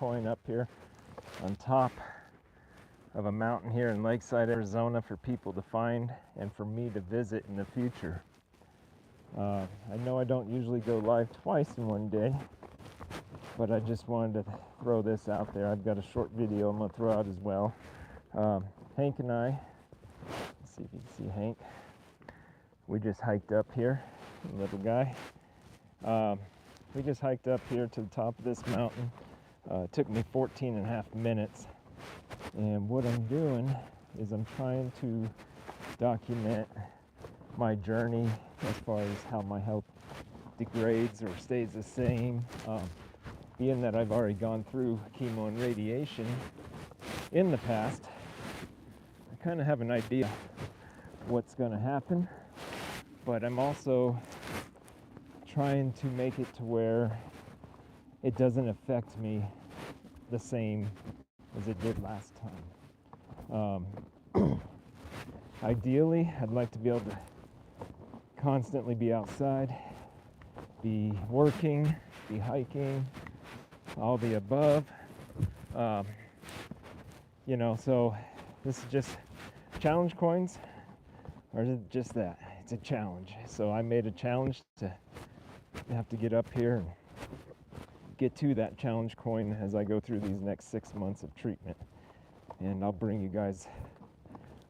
coin up here on top of a mountain here in Lakeside, Arizona for people to find and for me to visit in the future. I know I don't usually go live twice in one day, but I just wanted to throw this out there. I've got a short video I'm going to throw out as well. Hank and I, let's see if you can see Hank, we just hiked up here, little guy. We just hiked up here to the top of this mountain. It took me 14 and a half minutes. And what I'm doing is I'm trying to document my journey as far as how my health degrades or stays the same. Being that I've already gone through chemo and radiation in the past, I kind of have an idea what's going to happen, but I'm also trying to make it to where it doesn't affect me the same as it did last time. Ideally, I'd like to be able to constantly be outside, be working, be hiking, all the above. So this is just challenge coins, or is it just that? It's a challenge. So I made a challenge to have to get up here and get to that challenge coin as I go through these next 6 months of treatment. And I'll bring you guys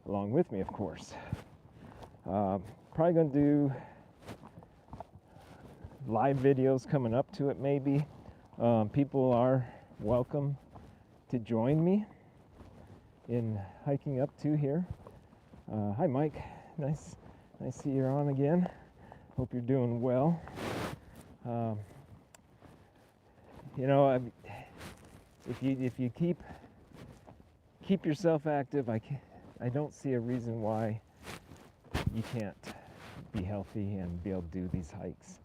along with me, of course. Probably gonna do live videos coming up to it, maybe. People are welcome to join me in hiking up to here. Hi, Mike. Nice to see you're on again. Hope you're doing well. If you keep yourself active, I don't see a reason why you can't be healthy and be able to do these hikes.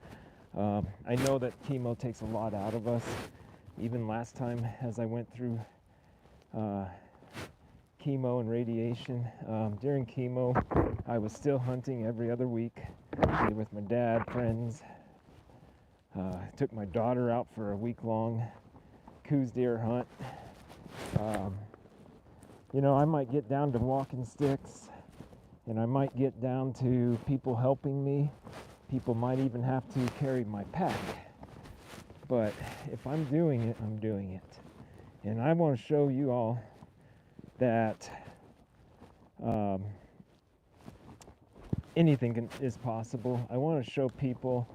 I know that chemo takes a lot out of us. Even last time, as I went through chemo and radiation, during chemo, I was still hunting every other week, either with my dad, friends. Took my daughter out for a week-long Coues deer hunt. I might get down to walking sticks, and I might get down to people helping me. People might even have to carry my pack. But if I'm doing it, I'm doing it. And I want to show you all that anything is possible. I want to show people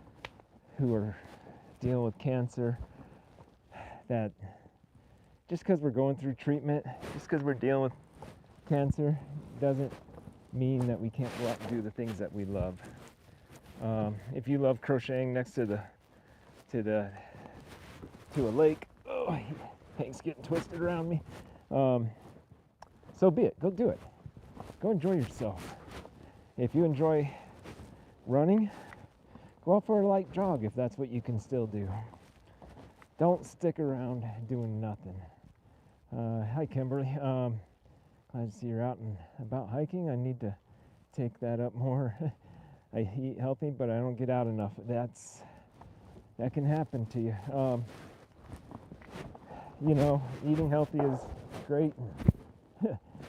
who are dealing with cancer that just because we're going through treatment, just because we're dealing with cancer, doesn't mean that we can't go out and do the things that we love. If you love crocheting next to a lake, oh, Hank's getting twisted around me. So be it. Go do it. Go enjoy yourself. If you enjoy running, go out for a light jog if that's what you can still do. Don't stick around doing nothing. Hi, Kimberly. Glad to see you're out and about hiking. I need to take that up more. I eat healthy, but I don't get out enough. That can happen to you. Eating healthy is great.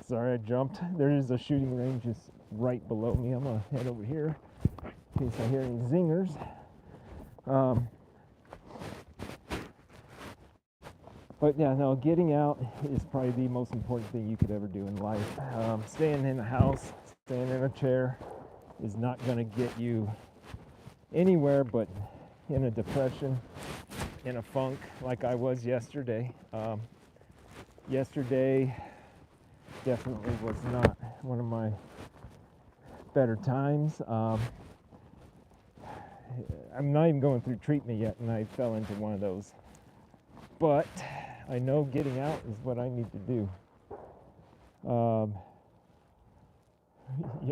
Sorry, I jumped. There is a shooting range just right below me. I'm gonna head over here in case I hear any zingers. But yeah, no, getting out is probably the most important thing you could ever do in life. Staying in a house, staying in a chair is not going to get you anywhere but in a depression, in a funk like I was yesterday. Yesterday definitely was not one of my better times. I'm not even going through treatment yet, and I fell into one of those. But I know getting out is what I need to do.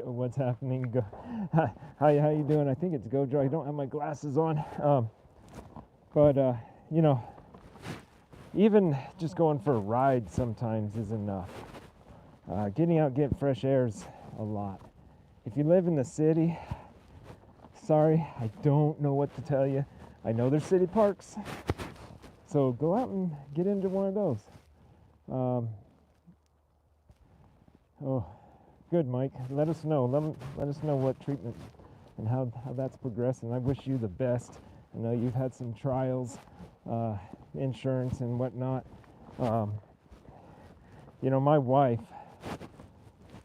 What's happening? How you doing? I think it's Gojo. I don't have my glasses on. Even just going for a ride sometimes is enough. Getting out, getting fresh air is a lot. If you live in the city, sorry, I don't know what to tell you. I know there's city parks. So go out and get into one of those. Um, oh, good, Mike. Let us know. Let us know what treatment and how that's progressing. I wish you the best. I know you've had some trials, insurance and whatnot. Um, my wife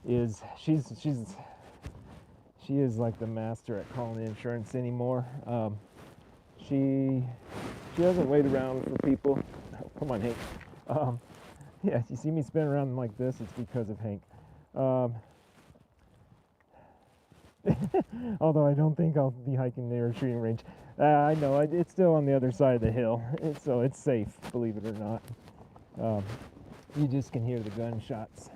she is like the master at calling insurance anymore. She doesn't wait around for people. Oh, come on, Hank. Yeah, you see me spin around like this, it's because of Hank. Although I don't think I'll be hiking near a shooting range. I know, it's still on the other side of the hill, so it's safe, believe it or not. You just can hear the gunshots.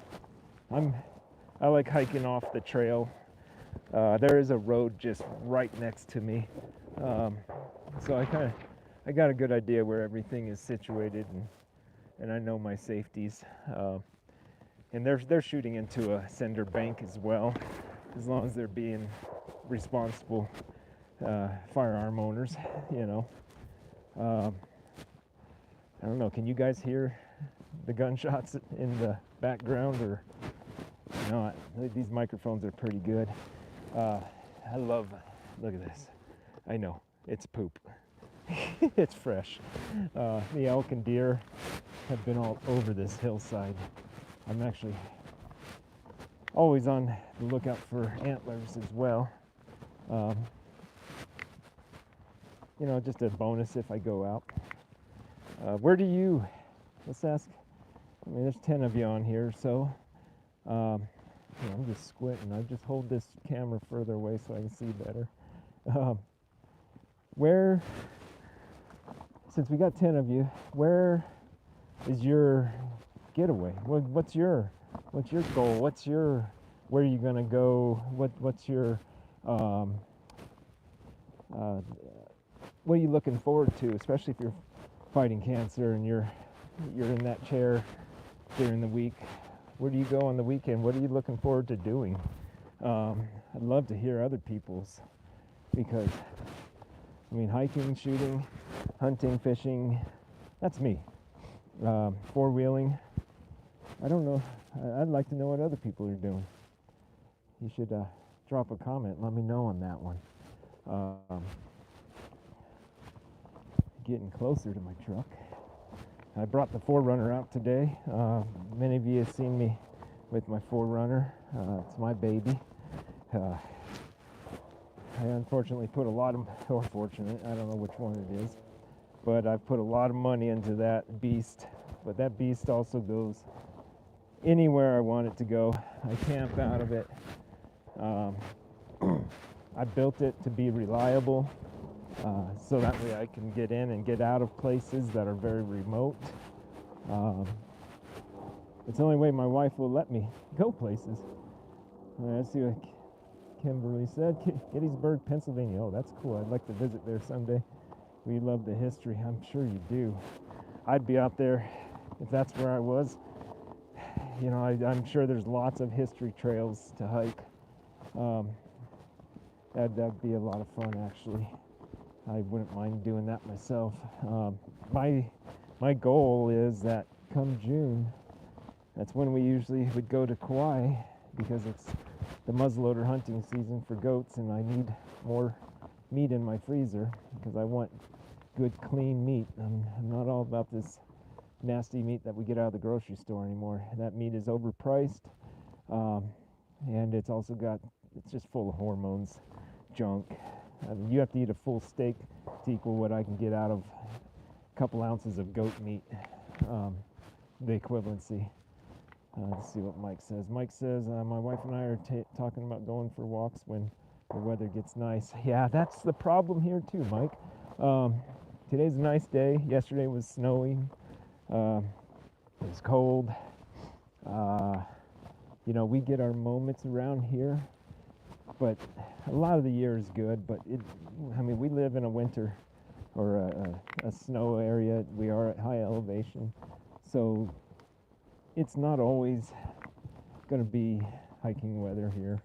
I like hiking off the trail. There is a road just right next to me, so I got a good idea where everything is situated, and I know my safeties. And they're shooting into a cinder bank as well, as long as they're being responsible firearm owners, you know. I don't know. Can you guys hear the gunshots in the background or not? These microphones are pretty good. I love. Look at this. I know it's poop. It's fresh. The elk and deer have been all over this hillside. I'm actually always on the lookout for antlers as well. Just a bonus if I go out. Where do you, let's ask, I mean, there's 10 of you on here, so I'm just squinting. I just hold this camera further away so I can see better. Where, since we got 10 of you, where is your getaway? What's your goal? Where are you gonna go? What's your what are you looking forward to, especially if you're fighting cancer and you're in that chair during the week? Where do you go on the weekend? What are you looking forward to doing? I'd love to hear other people's, because I mean, hiking, shooting, hunting, fishing, that's me. Four-wheeling, I don't know. I'd like to know what other people are doing. You should drop a comment, let me know on that one. Getting closer to my truck. I brought the 4Runner out today. Many of you have seen me with my 4Runner. It's my baby. I unfortunately put a lot of, or fortunate, I don't know which one it is, but I've put a lot of money into that beast. But that beast also goes anywhere I want it to go. I camp out of it. I built it to be reliable, so that way I can get in and get out of places that are very remote. It's the only way my wife will let me go places. Let's see what Kimberly said. Gettysburg, Pennsylvania. Oh, that's cool. I'd like to visit there someday. We love the history. I'm sure you do. I'd be out there if that's where I was. I'm sure there's lots of history trails to hike. That'd be a lot of fun, actually. I wouldn't mind doing that myself. My goal is that come June, that's when we usually would go to Kauai, because it's the muzzleloader hunting season for goats, and I need more meat in my freezer because I want good, clean meat. I'm not all about this nasty meat that we get out of the grocery store anymore. That meat is overpriced, and it's just full of hormones, junk. I mean, you have to eat a full steak to equal what I can get out of a couple ounces of goat meat, the equivalency. Let's see what Mike says. Mike says, my wife and I are talking about going for walks when the weather gets nice. Yeah, that's the problem here too, Mike. Today's a nice day. Yesterday was snowy. It was cold. We get our moments around here, but a lot of the year is good. But we live in a winter or a snow area. We are at high elevation, so it's not always going to be hiking weather here.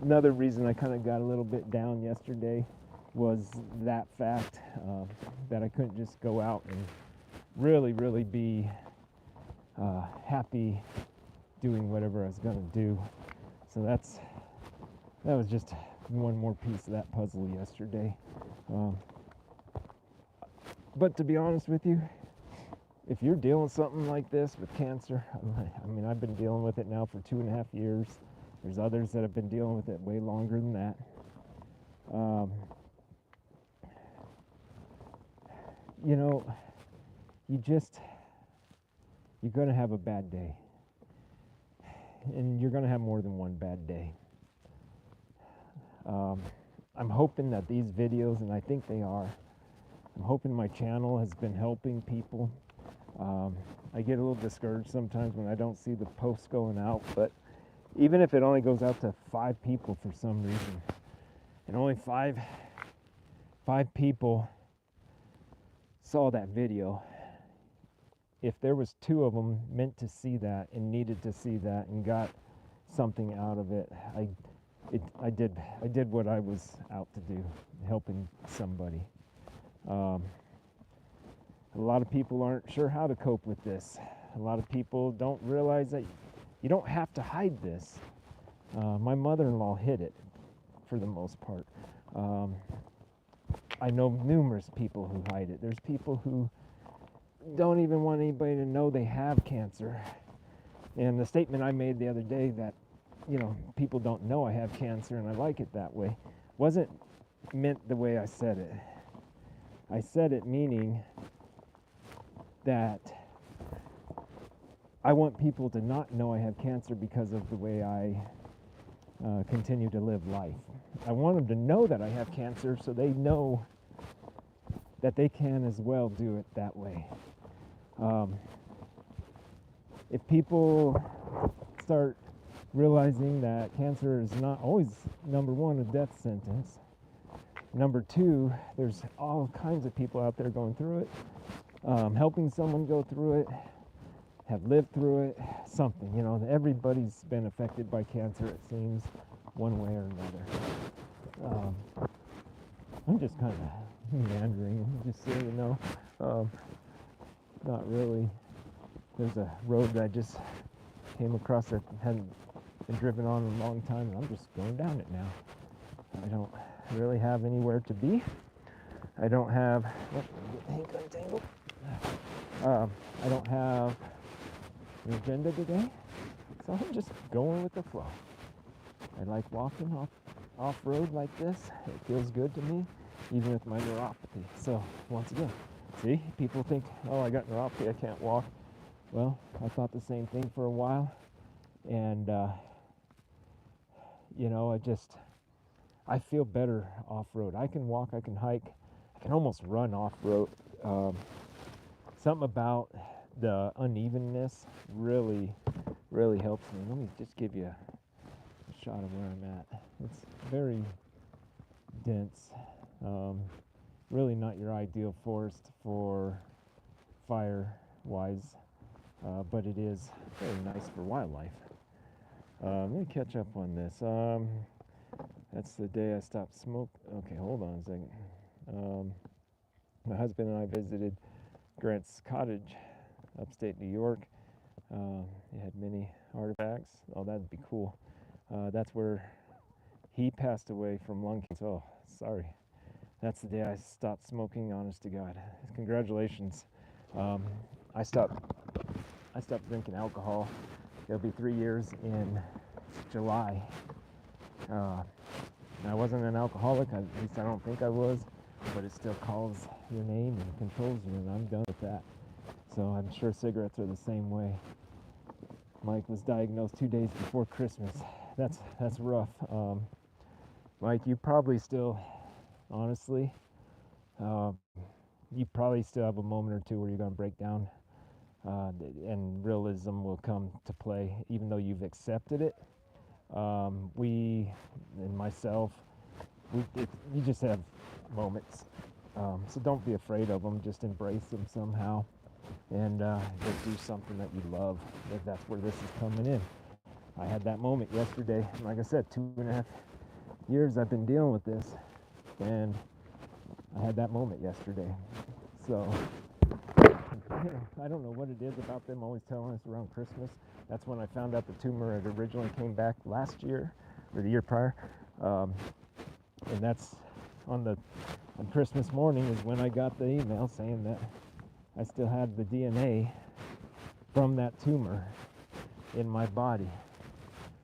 Another reason I kind of got a little bit down yesterday was that fact, that I couldn't just go out and really be happy doing whatever I was going to do. So that was just one more piece of that puzzle yesterday. But to be honest with you, if you're dealing with something like this with cancer, I mean, I've been dealing with it now for 2.5 years. There's others that have been dealing with it way longer than that. You know, you're going to have a bad day. And you're going to have more than one bad day. I'm hoping that these videos, and I think they are, I'm hoping my channel has been helping people. I get a little discouraged sometimes when I don't see the posts going out, but even if it only goes out to 5 people for some reason, and only five people saw that video, if there was 2 of them meant to see that and needed to see that and got something out of it, I did what I was out to do, helping somebody. A lot of people aren't sure how to cope with this. A lot of people don't realize that you don't have to hide this. My mother-in-law hid it for the most part. I know numerous people who hide it. There's people who don't even want anybody to know they have cancer. And the statement I made the other day that, people don't know I have cancer, and I like it that way, wasn't meant the way I said it. I said it meaning that I want people to not know I have cancer because of the way I continue to live life. I want them to know that I have cancer so they know that they can as well do it that way. If people start realizing that cancer is not always, number one, a death sentence. Number two, there's all kinds of people out there going through it, helping someone go through it, have lived through it, something. Everybody's been affected by cancer, it seems, one way or another. I'm just kind of meandering, just so you know. Not really. There's a road that I just came across that hadn't been driven on in a long time, and I'm just going down it now. I don't really have anywhere to be. I don't have... Hank untangled. I don't have an agenda today, so I'm just going with the flow. I like walking off-road like this. It feels good to me, even with my neuropathy. So, once again, see, people think, oh, I got neuropathy, I can't walk. Well, I thought the same thing for a while, and, I feel better off-road. I can walk, I can hike, I can almost run off-road. Something about the unevenness really helps me. Let me just give you a shot of where I'm at. It's very dense. Really not your ideal forest for fire-wise, but it is very nice for wildlife. Let me catch up on this. That's the day I stopped smoking. Okay, hold on a second. My husband and I visited Grant's Cottage, upstate New York. He had many artifacts. Oh, that'd be cool. That's where he passed away from lung cancer. Oh, sorry. That's the day I stopped smoking, honest to God. Congratulations. I stopped drinking alcohol. It'll be 3 years in July. I wasn't an alcoholic, at least I don't think I was, but it still calls your name and controls you, and I'm done with that. So I'm sure cigarettes are the same way. Mike was diagnosed 2 days before Christmas. That's rough. Mike, you probably still, honestly, you probably still have a moment or two where you're going to break down, and realism will come to play, even though you've accepted it. We and myself, you just have moments. So don't be afraid of them. Just embrace them somehow, and just do something that you love. That's where this is coming in. I had that moment yesterday. Like I said, 2.5 years I've been dealing with this, and I had that moment yesterday. So, I don't know what it is about them always telling us around Christmas. That's when I found out the tumor had originally came back last year or the year prior. And that's on Christmas morning is when I got the email saying that I still had the DNA from that tumor in my body.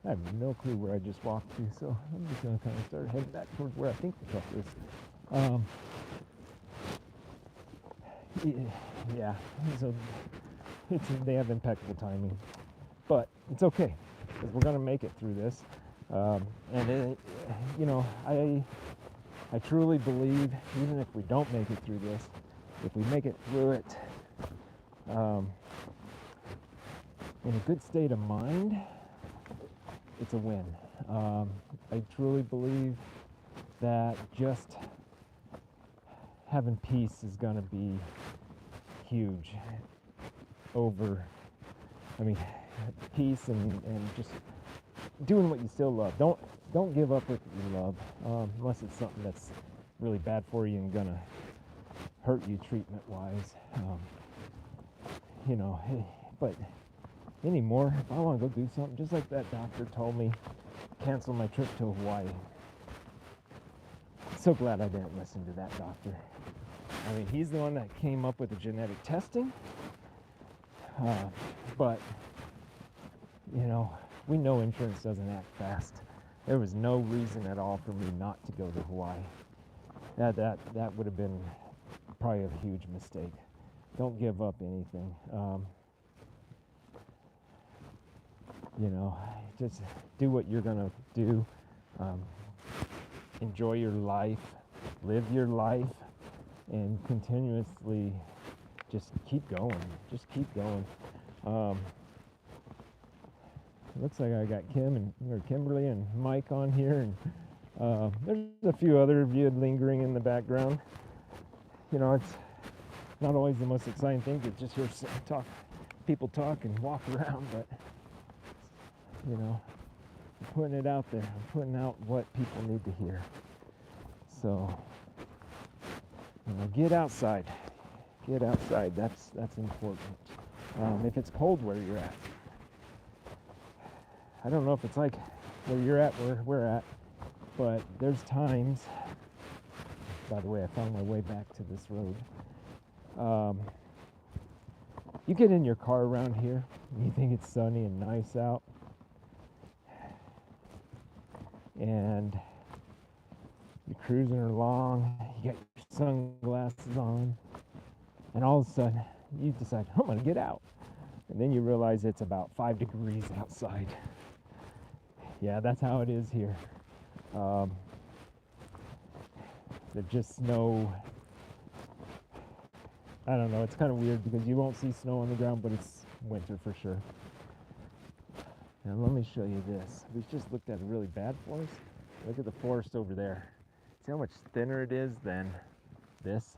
I have no clue where I just walked to, so I'm just going to kind of start heading back towards where I think the truck is. Yeah, so they have impeccable timing, but it's okay because we're going to make it through this. I truly believe even if we don't make it through this, if we make it through it in a good state of mind, it's a win. I truly believe that just having peace is going to be huge over, peace and just doing what you still love. Don't give up what you love, unless it's something that's really bad for you and gonna hurt you treatment-wise. But anymore, if I want to go do something, just like that doctor told me, cancel my trip to Hawaii. So glad I didn't listen to that doctor. He's the one that came up with the genetic testing, but we know insurance doesn't act fast. There was no reason at all for me not to go to Hawaii. That would have been probably a huge mistake. Don't give up anything. Just do what you're gonna do. Enjoy your life, live your life, and continuously just keep going. Just keep going. Looks like I got Kimberly and Mike on here, and there's a few other of you lingering in the background. It's not always the most exciting thing to just hear people talk and walk around, but I'm putting it out there. I'm putting out what people need to hear. So, get outside. Get outside. That's important. If it's cold where you're at, I don't know if it's like where you're at, where we're at, but there's times, by the way, I found my way back to this road. You get in your car around here, and you think it's sunny and nice out, and you're cruising along, you got your sunglasses on, and all of a sudden, you decide, I'm going to get out. And then you realize it's about 5 degrees outside. Yeah, that's how it is here. There's just no, I don't know, it's kind of weird because you won't see snow on the ground, but it's winter for sure. Now let me show you this. We just looked at a really bad forest. Look at the forest over there. See how much thinner it is than this?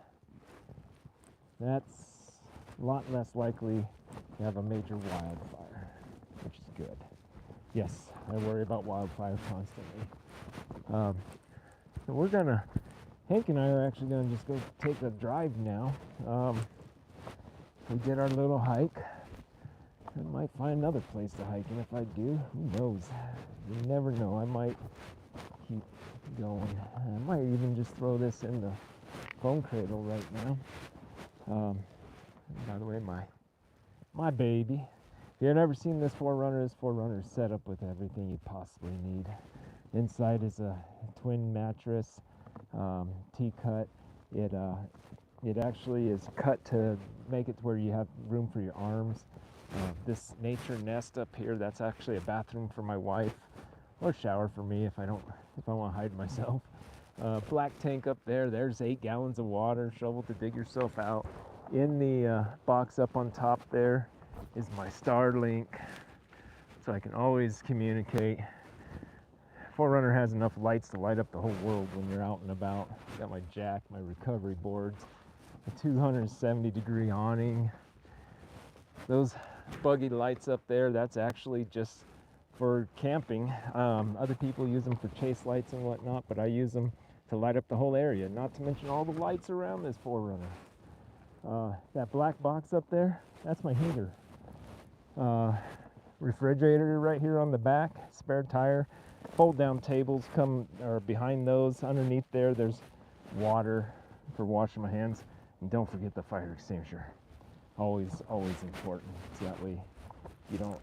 That's a lot less likely to have a major wildfire, which is good. Yes, I worry about wildfire constantly. So Hank and I are actually gonna just go take a drive now. We did our little hike. I might find another place to hike, and if I do, who knows? You never know. I might keep going. I might even just throw this in the foam cradle right now. By the way, my baby. If you've never seen this 4Runner, this 4Runner is set up with everything you possibly need. Inside is a twin mattress, T-cut. It actually is cut to make it to where you have room for your arms. This nature nest up here, that's actually a bathroom for my wife, or shower for me if I want to hide myself. Black tank up there. There's 8 gallons of water, shovel to dig yourself out. In the box up on top there is my Starlink, so I can always communicate. 4Runner has enough lights to light up the whole world when you're out and about. Got my jack, my recovery boards, a 270-degree awning. Those buggy lights up there, that's actually just for camping. Other people use them for chase lights and whatnot, but I use them to light up the whole area, not to mention all the lights around this 4Runner. That black box up there, that's my heater. Refrigerator right here on the back, spare tire. Fold down tables come or behind those. Underneath there, there's water for washing my hands. And don't forget the fire extinguisher. Always important. So that way you don't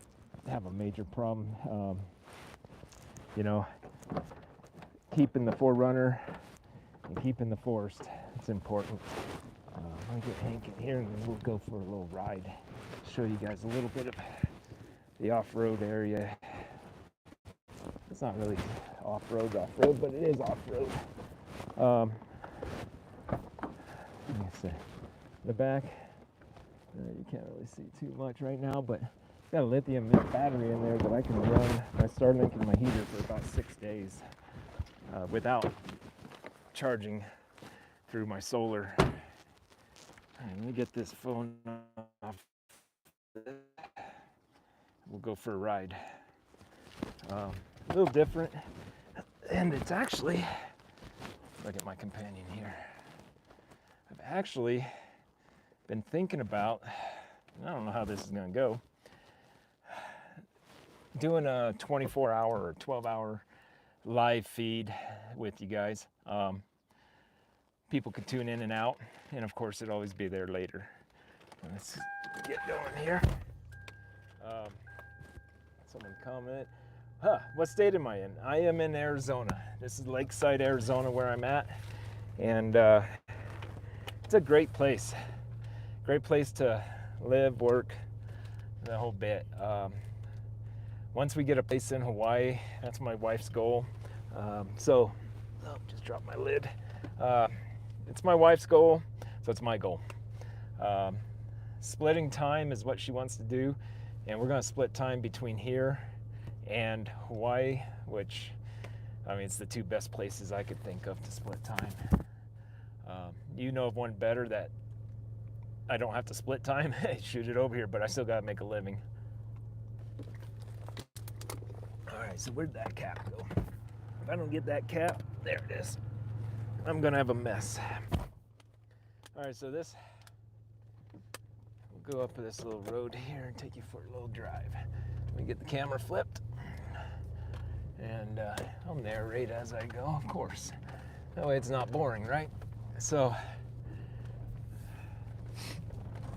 have a major problem. You know, keeping the 4Runner and keeping the forest, it's important. I'm gonna get Hank in here and then we'll go for a little ride. Show you guys a little bit of the off-road area. It's not really off-road, but it is off-road. Let me see. The back, you can't really see too much right now, but it's got a lithium battery in there that I can run my Starlink and my heater for about 6 days without charging through my solar. All right, let me get this phone off. We'll go for a ride. A little different, and it's actually, look at my companion here. I've actually been thinking about, I don't know how this is gonna go, doing a 24-hour or 12-hour live feed with you guys. People could tune in and out, and of course it'll always be there later. Let's get going here. Someone comment. What state am I in? I am in Arizona. This is Lakeside, Arizona, where I'm at. And it's a great place. Great place to live, work, the whole bit. Once we get a place in Hawaii, that's my wife's goal. Just drop my lid. It's my wife's goal, so it's my goal. Splitting time is what she wants to do, and we're gonna split time between here and Hawaii, which, I mean, it's the two best places I could think of to split time. You know of one better that I don't have to split time? Shoot it over here, but I still gotta make a living. All right, so where'd that cap go? If I don't get that cap, there it is. I'm gonna have a mess. All right, so we'll go up this little road here and take you for a little drive. Let me get the camera flipped, and I'll narrate as I go, of course. That way it's not boring, right? So,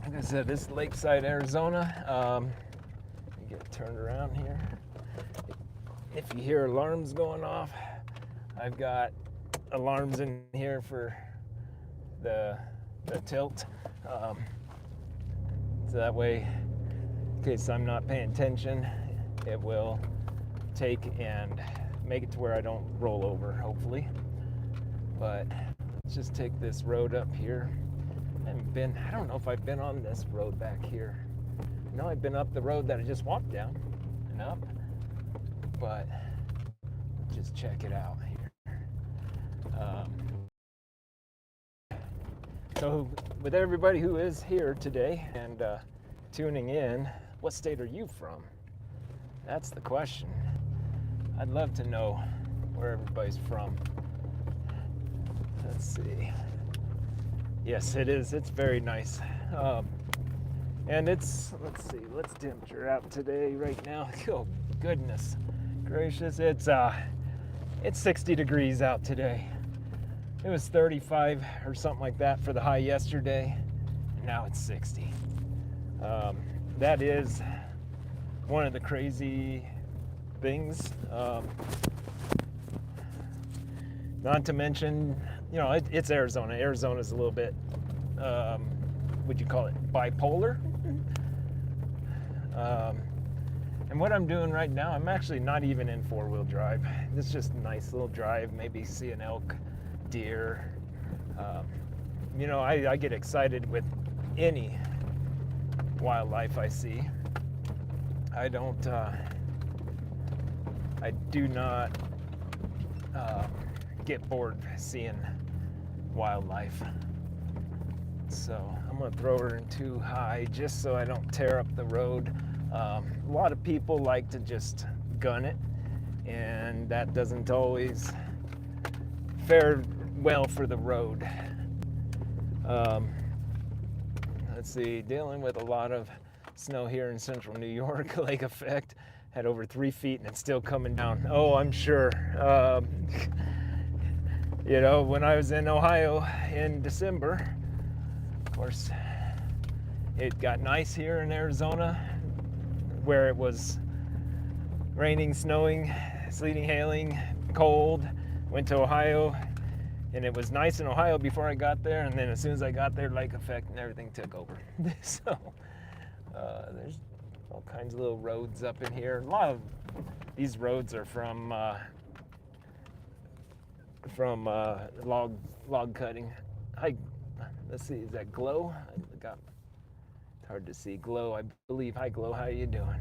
like I said, this is Lakeside, Arizona. Let me get turned around here. If you hear alarms going off, I've got alarms in here for the tilt. So that way, in case I'm not paying attention, it will take and make it to where I don't roll over, hopefully. But let's just take this road up here. I don't know if I've been on this road back here. No, I've been up the road that I just walked down and up, but let's just check it out here. So with everybody who is here today and tuning in, what state are you from? That's the question. I'd love to know where everybody's from. Let's see. Yes, it is. It's very nice. And it's, let's see, what's temperature out today right now? Oh, goodness gracious. It's 60 degrees out today. It was 35 or something like that for the high yesterday, and now it's 60. That is one of the crazy things. Not to mention, you know, it's Arizona. Arizona's a little bit, would you call it bipolar? And what I'm doing right now, I'm actually not even in 4-wheel drive. It's just a nice little drive, maybe see an elk, deer. You know, I get excited with any wildlife I see. I do not get bored seeing wildlife. So I'm gonna throw her in too high just so I don't tear up the road. A lot of people like to just gun it, and that doesn't always fare well for the road. Let's see, dealing with a lot of snow here in central New York. Lake effect had over 3 feet and it's still coming down. Oh, I'm sure. You know, when I was in Ohio in December, of course, it got nice here in Arizona where it was raining, snowing, sleeting, hailing, cold. Went to Ohio and it was nice in Ohio before I got there, and then as soon as I got there, lake effect and everything took over. So there's all kinds of little roads up in here. A lot of these roads are from log cutting. Let's see, is that Glow? It's hard to see. Glow, I believe. Hi, Glow. How you doing?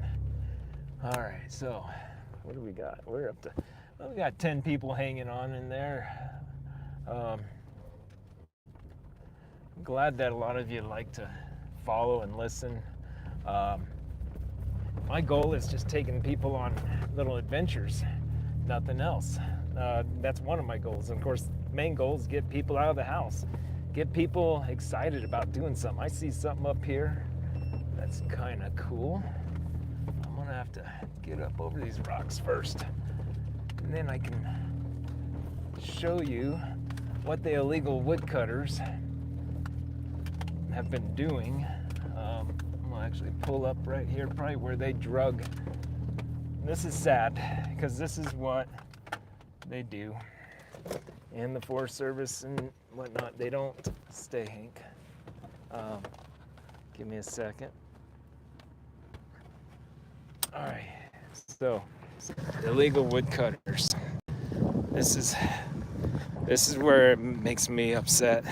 All right. So, what do we got? We're up to. Well, we got 10 people hanging on in there. I'm glad that a lot of you like to follow and listen. My goal is just taking people on little adventures, nothing else. That's one of my goals. And of course, main goal is get people out of the house, get people excited about doing something. I see something up here that's kind of cool. I'm gonna have to get up over these rocks first, and then I can show you what the illegal woodcutters have been doing. I'm gonna actually pull up right here, probably where they drug. This is sad, because this is what they do. And the Forest Service and whatnot, they don't stay, Hank. Give me a second. All right, so illegal woodcutters. This is where it makes me upset,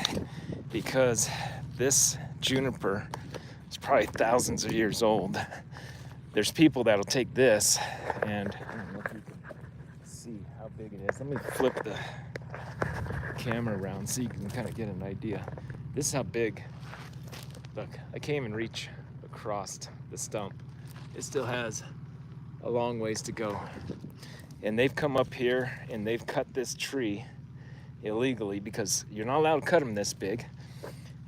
because this juniper is probably thousands of years old. There's people that'll take this, and I don't know if you can see how big it is. Let me flip the camera around so you can kind of get an idea. This is how big. Look, I can't even reach across the stump. It still has a long ways to go. And they've come up here and they've cut this tree illegally, because you're not allowed to cut them this big.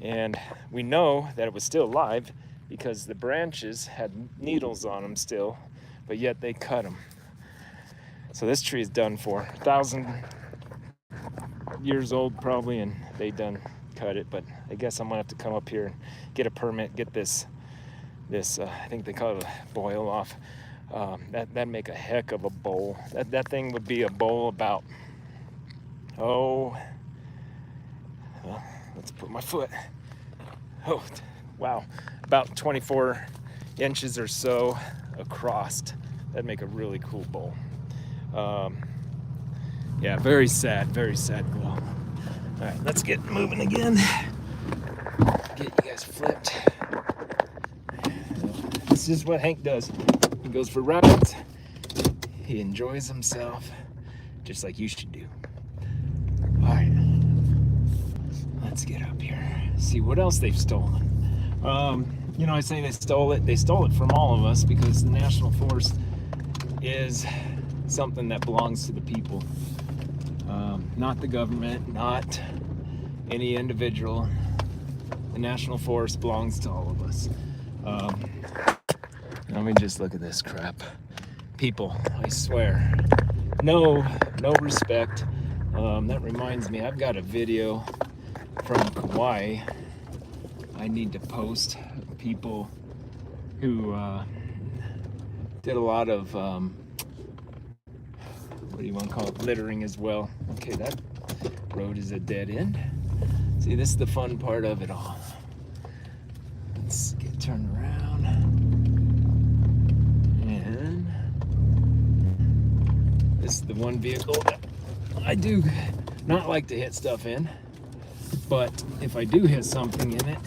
And we know that it was still alive because the branches had needles on them still, but yet they cut them. So this tree is done for. 1,000 years old probably, and they done cut it. But I guess I'm gonna have to come up here and get a permit, get this I think they call it a boil off. That'd make a heck of a bowl. That thing would be a bowl about, let's put my foot. Oh, wow, about 24 inches or so across. That'd make a really cool bowl. Yeah, very sad Glow. All right, let's get moving again. Get you guys flipped. This is what Hank does. He goes for rides. He enjoys himself, just like you should do. All right, let's get up here. See what else they've stolen. You know, I say they stole it. They stole it from all of us, because the National Forest is something that belongs to the people. Not the government, not any individual. The National Forest belongs to all of us. Let me just look at this crap. People, I swear, no respect. That reminds me, I've got a video from Kauai I need to post. People who did a lot of what do you want to call it, littering as well. Okay, that road is a dead end. See, this is the fun part of it all. Let's get turned around. And this is the one vehicle that I do not like to hit stuff in. But if I do hit something in it,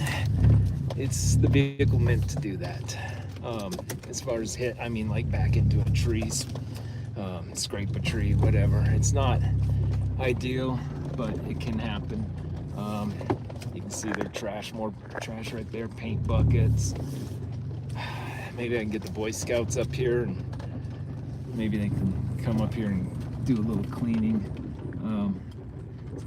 it's the vehicle meant to do that. As far as hit, I mean like back into a tree, scrape a tree, whatever. It's not ideal, but it can happen. You can see their trash, more trash right there, paint buckets. Maybe I can get the Boy Scouts up here, and maybe they can come up here and do a little cleaning.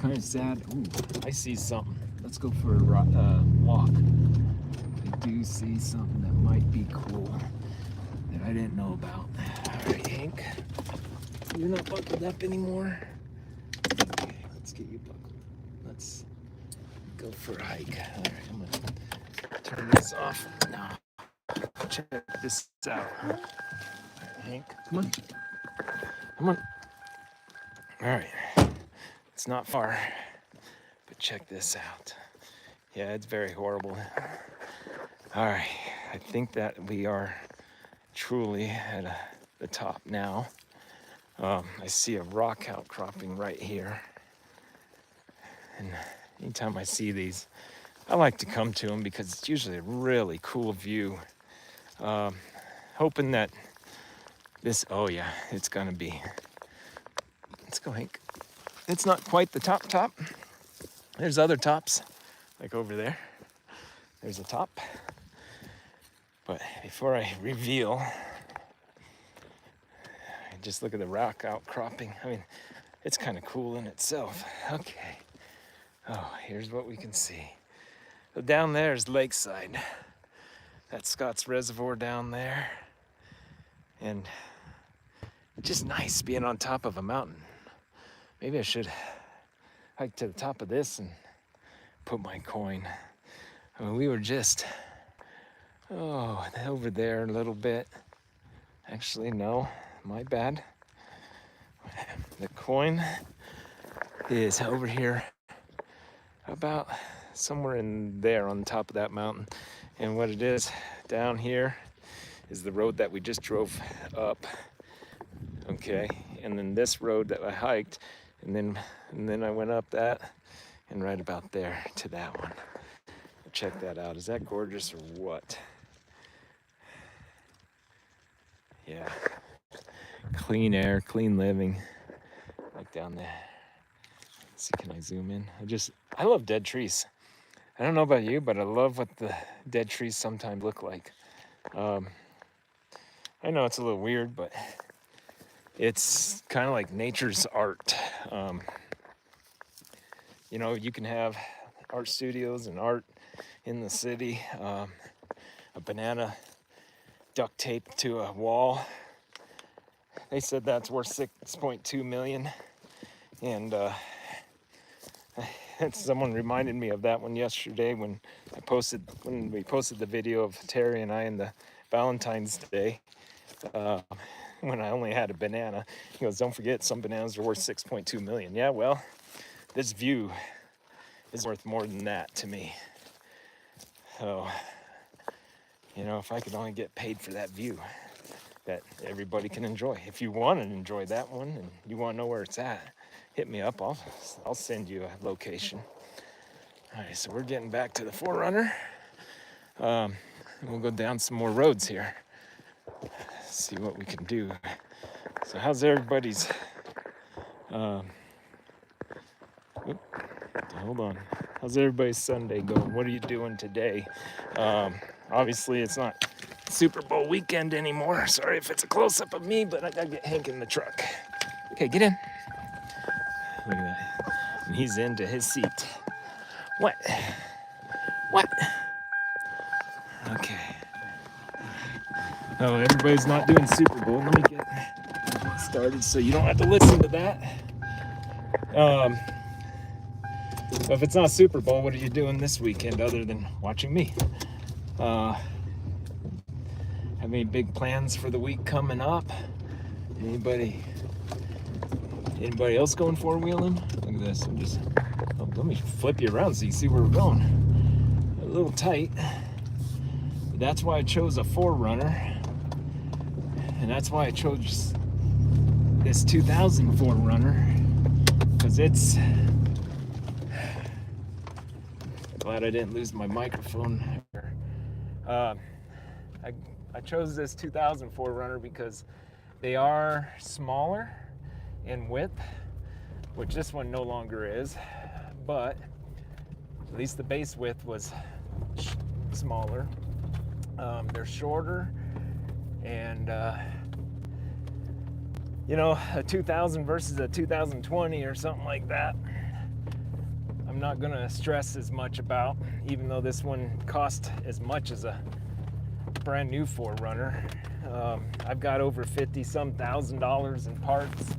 kind of sad. Ooh, I see something. Let's go for a walk. I do see something that might be cool that I didn't know about. All right, Hank, you're not buckled up anymore. Okay, let's get you buckled. Let's go for a hike. All right, I'm gonna turn this off. No, check this out. All right, Hank, come on. Come on. All right, it's not far, but check this out. Yeah, it's very horrible. All right, I think that we are truly at the top now. I see a rock outcropping right here. And anytime I see these, I like to come to them because it's usually a really cool view. Hoping that this, oh yeah, it's gonna be. Let's go, Hank. It's not quite the top. There's other tops, like over there. There's a top. But before I reveal, just look at the rock outcropping. I mean, it's kind of cool in itself. Okay. Oh, here's what we can see. So down there is Lakeside. That's Scott's Reservoir down there. And just nice being on top of a mountain. Maybe I should hike to the top of this and put my coin. I mean, we were just, over there a little bit. Actually, no, my bad. The coin is over here, about somewhere in there on top of that mountain. And what it is down here is the road that we just drove up. Okay, and then this road that I hiked, and then I went up that, and right about there to that one. Check that out. Is that gorgeous or what? Yeah. Clean air, clean living. Like down there. Let's see, can I zoom in? I love dead trees. I don't know about you, but I love what the dead trees sometimes look like. I know it's a little weird, but it's kind of like nature's art. You know, you can have art studios and art in the city. A banana duct taped to a wall. They said that's worth 6.2 million. And someone reminded me of that one yesterday when we posted the video of Terry and I in the Valentine's Day. When I only had a banana. He goes, don't forget, some bananas are worth 6.2 million. Yeah, well, this view is worth more than that to me. So, you know, if I could only get paid for that view that everybody can enjoy. If you want to enjoy that one and you want to know where it's at, hit me up. I'll send you a location. All right, so we're getting back to the Forerunner. We'll go down some more roads here. See what we can do. So how's everybody's hold on. How's everybody's Sunday going? What are you doing today? Obviously it's not Super Bowl weekend anymore. Sorry if it's a close-up of me, but I gotta get Hank in the truck. Okay, get in. Look at that. And he's into his seat. What? Okay. Oh, everybody's not doing Super Bowl. Let me get started so you don't have to listen to that. If it's not Super Bowl, what are you doing this weekend other than watching me? Have any big plans for the week coming up? Anybody else going four-wheeling? Look at this. Let me flip you around so you see where we're going. A little tight. But that's why I chose a Forerunner. And that's why I chose this 2000 Forerunner. Because it's... Glad I didn't lose my microphone. I chose this 2000 Forerunner because they are smaller in width, which this one no longer is, but at least the base width was smaller. They're shorter, and you know, a 2000 versus a 2020 or something like that. I'm not gonna stress as much about, even though this one cost as much as a brand new 4Runner. I've got over 50-some thousand dollars in parts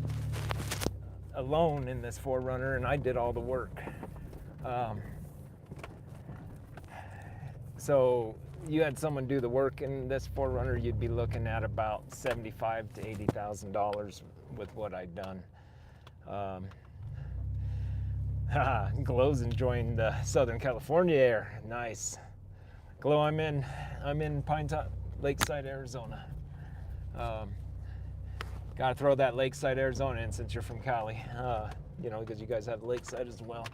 alone in this 4Runner, and I did all the work. So you had someone do the work in this 4Runner, you'd be looking at about $75,000 to $80,000 with what I'd done. Glow's enjoying the Southern California air. Nice. Glow, I'm in Pinetop, Lakeside, Arizona. Gotta throw that Lakeside, Arizona in since you're from Cali, you know, because you guys have Lakeside as well.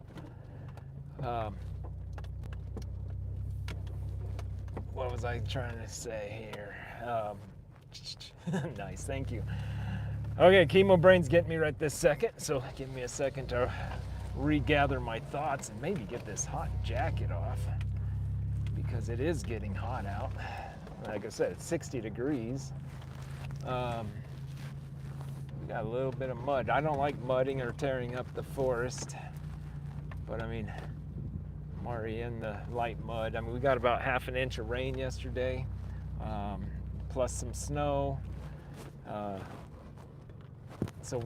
What was I trying to say here? Nice, thank you. Okay, chemo brain's getting me right this second, so give me a second to regather my thoughts and maybe get this hot jacket off, because it is getting hot out. Like I said, it's 60 degrees. We got a little bit of mud. I don't like mudding or tearing up the forest, but I mean, I'm already in the light mud. I mean, we got about half an inch of rain yesterday, plus some snow. So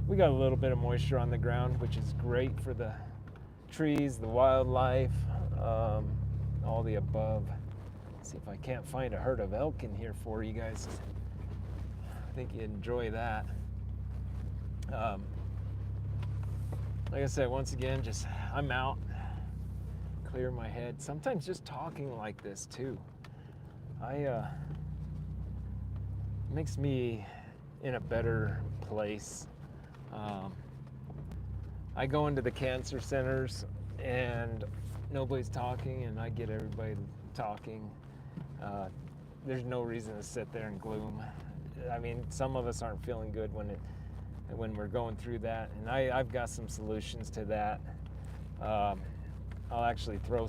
we got a little bit of moisture on the ground, which is great for the trees, the wildlife, all the above. Let's see if I can't find a herd of elk in here for you guys. I think you enjoy that. Like I said, once again, I'm out, clear my head. Sometimes just talking like this too, makes me in a better place. I go into the cancer centers and nobody's talking, and I get everybody talking. There's no reason to sit there in gloom. I mean, some of us aren't feeling good when we're going through that, and I've got some solutions to that. I'll actually throw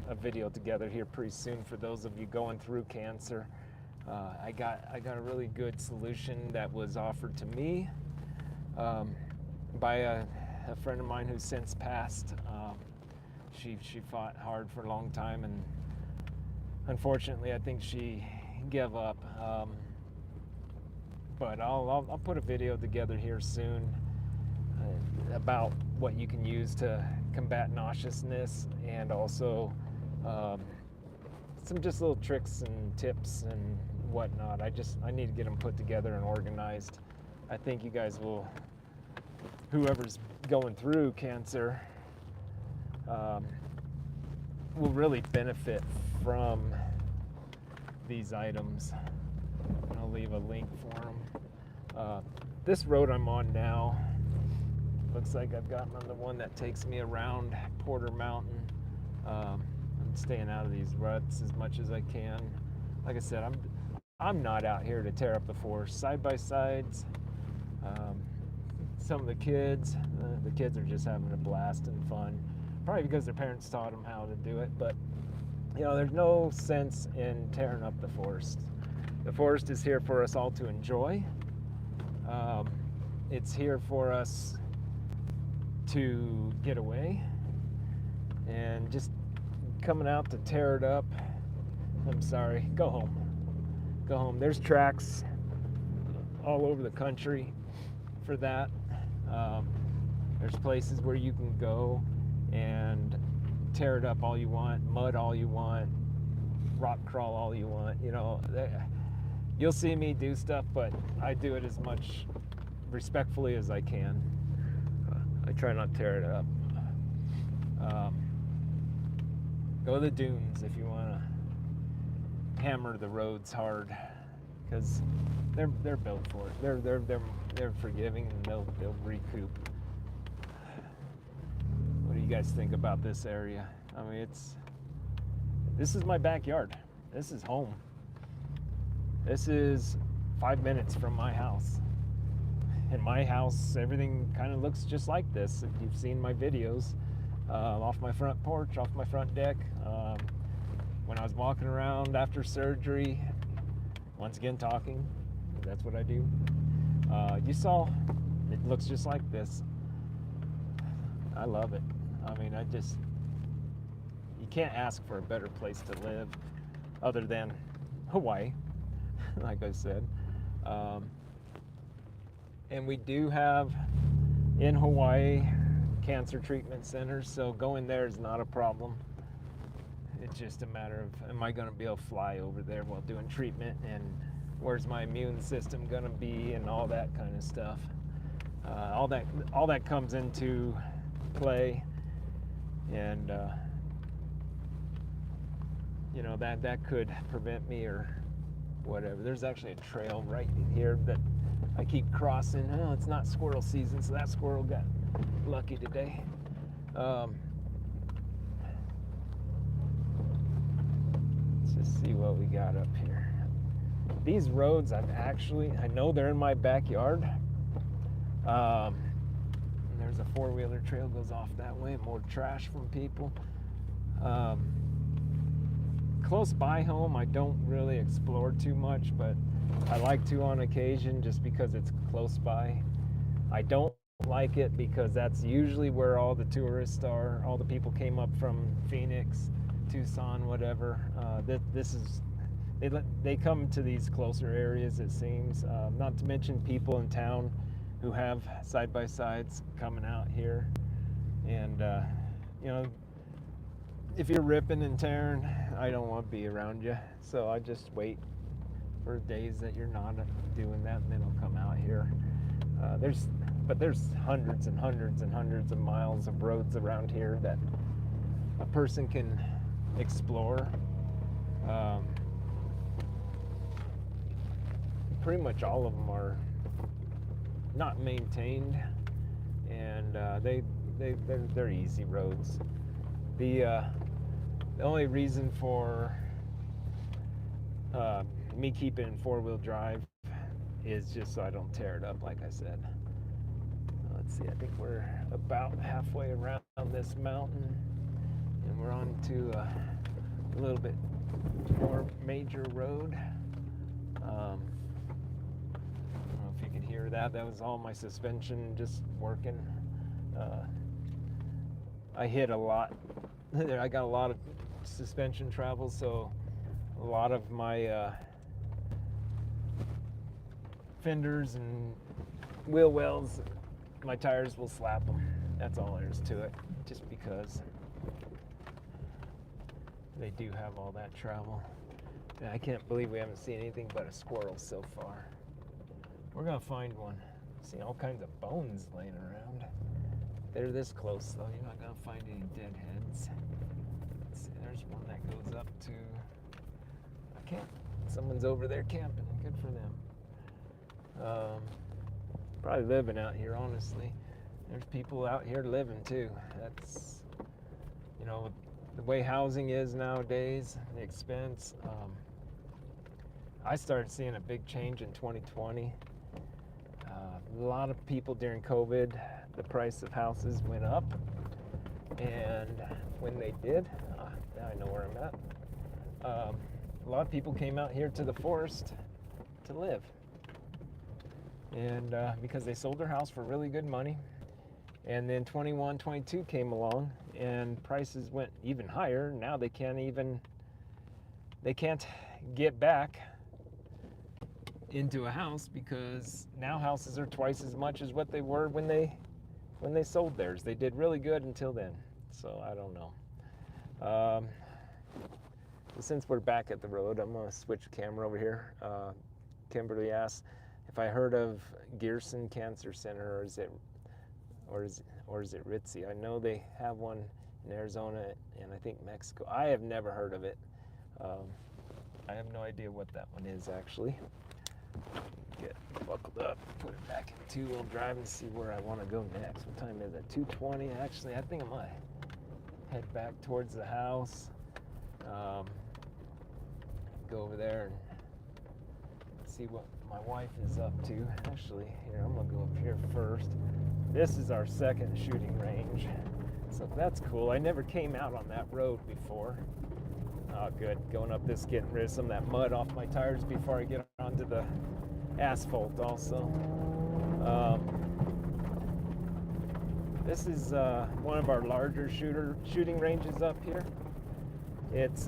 a video together here pretty soon for those of you going through cancer. I got a really good solution that was offered to me by a friend of mine who's since passed. She fought hard for a long time, and unfortunately, I think she gave up. But I'll put a video together here soon about what you can use to combat nauseousness, and also some just little tricks and tips and whatnot. I need to get them put together and organized. I think you guys will, whoever's going through cancer, will really benefit from these items. And I'll leave a link for them. This road I'm on now, looks like I've gotten on the one that takes me around Porter Mountain. I'm staying out of these ruts as much as I can. Like I said, I'm not out here to tear up the forest. Side-by-sides, some of the kids are just having a blast and fun, probably because their parents taught them how to do it. But you know, there's no sense in tearing up the forest. The forest is here for us all to enjoy. It's here for us to get away, and just coming out to tear it up, I'm sorry, go home. Go home. There's tracks all over the country for that. There's places where you can go and tear it up all you want, mud all you want, rock crawl all you want. You know, you'll see me do stuff, but I do it as much respectfully as I can. I try not to tear it up. Go to the dunes if you want to hammer the roads hard, because they're built for it. They're forgiving, and they'll recoup. What do you guys think about this area? I mean, this is my backyard. This is home. This is 5 minutes from my house. In my house, everything kind of looks just like this. If you've seen my videos, off my front porch, off my front deck, when I was walking around after surgery, once again talking, that's what I do. You saw, it looks just like this. I love it. I mean, you can't ask for a better place to live other than Hawaii, like I said. Um, and we do have in Hawaii cancer treatment centers, so going there is not a problem. It's just a matter of, am I going to be able to fly over there while doing treatment, and where's my immune system going to be, and all that kind of stuff. All that comes into play, and you know, that could prevent me or whatever. There's actually a trail right here that I keep crossing. Oh, it's not squirrel season, so that squirrel got lucky today. Let's just see what we got up here. These roads, I know they're in my backyard. There's a four-wheeler trail goes off that way, more trash from people. Close by home, I don't really explore too much, but I like to on occasion just because it's close by. I don't like it because that's usually where all the tourists are. All the people came up from Phoenix, Tucson, whatever. They come to these closer areas, it seems. Not to mention people in town who have side-by-sides coming out here. And, you know, if you're ripping and tearing, I don't want to be around you. So I just wait for days that you're not doing that, and then I'll come out here. There's hundreds and hundreds and hundreds of miles of roads around here that a person can explore. Pretty much all of them are not maintained, and they're easy roads. The only reason for me keeping in four-wheel drive is just so I don't tear it up, like I said. Let's see, I think we're about halfway around this mountain, and we're on to a little bit more major road. I don't know if you can hear that. That was all my suspension just working. I hit a lot. I got a lot of suspension travel, so a lot of my fenders and wheel wells, my tires will slap them. That's all there is to it, just because they do have all that travel. And I can't believe we haven't seen anything but a squirrel so far. We're gonna find one. Seen all kinds of bones laying around. They're this close though, you're not gonna find any dead heads. Let's see, there's one that goes up to a camp. Someone's over there camping, good for them. Probably living out here, honestly. There's people out here living too. That's, you know, the way housing is nowadays, the expense. I started seeing a big change in 2020. A lot of people during COVID, the price of houses went up, and when they did, now I know where I'm at. A lot of people came out here to the forest to live, and because they sold their house for really good money, and then 21, 22 came along, and prices went even higher. Now they can't get back into a house because now houses are twice as much as what they were when they sold theirs. They did really good until then, so I don't know. Since we're back at the road, I'm gonna switch the camera over here. Kimberly asked if I heard of Gerson Cancer Center, or is it Ritzy? I know they have one in Arizona and I think Mexico. I have never heard of it. I have no idea what that one is actually. Get buckled up, put it back in two-wheel drive and see where I want to go next. What time is it? 2:20. Actually, I think I might head back towards the house. Go over there and see what my wife is up to. Actually, here, I'm gonna go up here first. This is our second shooting range, so that's cool. I never came out on that road before. Oh, good. Going up this, getting rid of some of that mud off my tires before I get onto the asphalt also. This is one of our larger shooting ranges up here. It's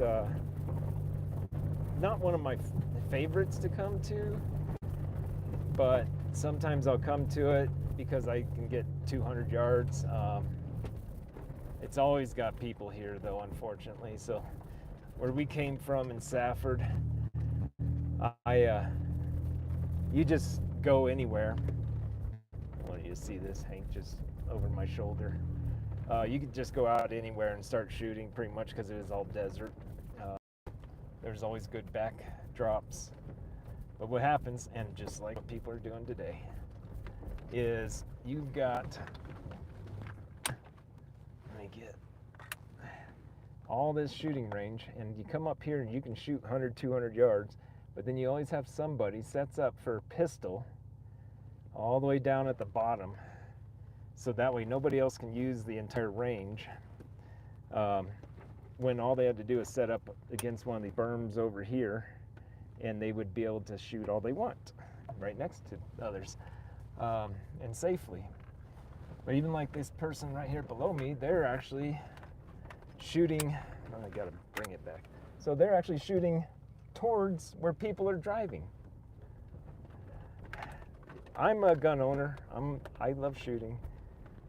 not one of my favorites to come to, but sometimes I'll come to it because I can get 200 yards. It's always got people here though, unfortunately. So where we came from in Safford, you just go anywhere. I want you to see this, Hank, just over my shoulder. You could just go out anywhere and start shooting pretty much because it is all desert. There's always good backdrops. But what happens, and just like what people are doing today, is you've got, let me get all this shooting range, and you come up here and you can shoot 100, 200 yards, but then you always have somebody sets up for a pistol all the way down at the bottom, so that way nobody else can use the entire range. When all they had to do is set up against one of the berms over here, and they would be able to shoot all they want right next to others, and safely. But even like this person right here below me, they're actually shooting, oh, I gotta bring it back. So they're actually shooting towards where people are driving. I'm a gun owner, I love shooting.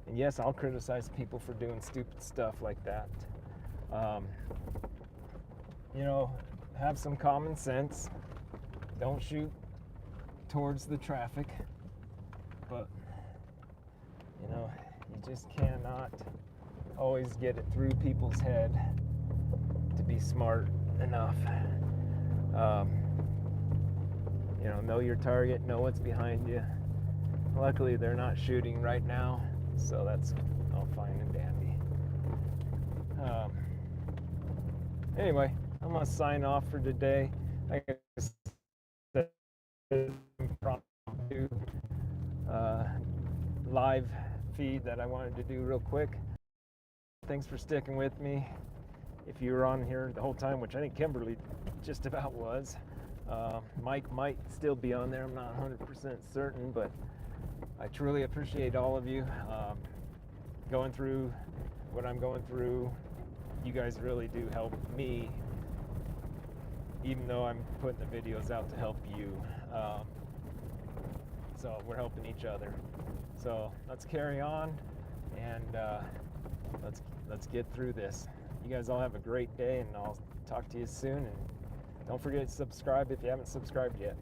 And yes, I'll criticize people for doing stupid stuff like that. You know, have some common sense. Don't shoot towards the traffic. But, you know, you just cannot always get it through people's head to be smart enough. You know your target, know what's behind you. Luckily, they're not shooting right now, so that's all fine and dandy. Anyway, I'm gonna sign off for today. Like I said, impromptu live feed that I wanted to do real quick. Thanks for sticking with me. If you were on here the whole time, which I think Kimberly just about was, Mike might still be on there. I'm not 100% certain, but I truly appreciate all of you going through what I'm going through. You guys really do help me, even though I'm putting the videos out to help you. So we're helping each other. So let's carry on, and let's get through this. You guys all have a great day, and I'll talk to you soon. And don't forget to subscribe if you haven't subscribed yet.